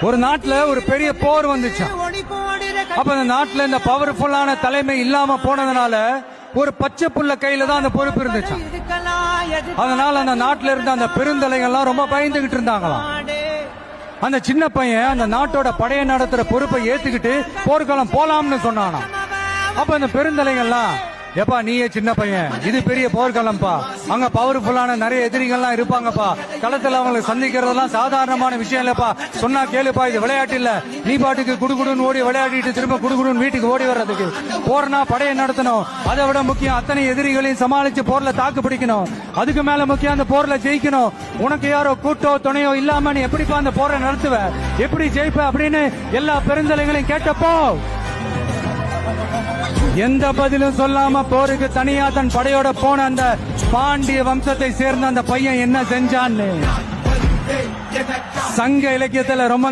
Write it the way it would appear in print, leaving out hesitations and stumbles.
ஒரு நாட்டுல ஒரு பெரிய போர் வந்துச்சு. அப்ப அந்த நாட்டுல இந்த பவர்ஃபுல்லான தலைமை இல்லாம போனதுனால ஒரு பச்சை புள்ள கையில தான் அந்த பொறுப்பு இருந்துச்சு. அதனால அந்த நாட்டுல இருந்த அந்த பெருந்தலைகள்லாம் ரொம்ப பயந்துகிட்டு இருந்தாங்களாம். அந்த சின்ன பையன் அந்த நாட்டோட படையை நடத்துற பொறுப்பை ஏத்துக்கிட்டு போர்க்களம் போலாம்னு சொன்னானா. அப்ப அந்த பெருந்தலைகள்லாம், எப்பா நீயே சின்ன பையன், இது பெரிய போர்க்களம்பா, அங்க பவர்ஃபுல்லான நிறைய எதிரிகள்லாம் இருப்பாங்கப்பா, களத்துல அவங்களை சந்திக்கிறதெல்லாம் சாதாரணமான விஷயம் இல்லப்பா, சொன்னா கேளுப்பா, இது விளையாட்டு இல்ல, நீ பாட்டுக்கு குடுகுடுன்னு ஓடி விளையாடிட்டு திரும்ப குடுகுடுன்னு வீட்டுக்கு ஓடி வர்றதுக்கு, போர்னா படையை நடத்தணும், அதை விட முக்கியம் அத்தனை எதிரிகளையும் சமாளிச்சு போர்ல தாக்கு பிடிக்கணும், அதுக்கு மேல முக்கியம் அந்த போர்ல ஜெயிக்கணும், உனக்கு யாரோ கூட்டோ துணையோ இல்லாம நீ எப்படிப்பா அந்த போரை நடத்துவ, எப்படி ஜெயிப்ப அப்படின்னு எல்லா பெருந்தலைகளையும் கேட்டப்போ எந்த பதிலும் சொல்லாம போருக்கு தனியா தன் படையோட போன அந்த பாண்டிய வம்சத்தை சேர்ந்த அந்த பையன் என்ன செஞ்சான்னு சங்க இலக்கியத்துல ரொம்ப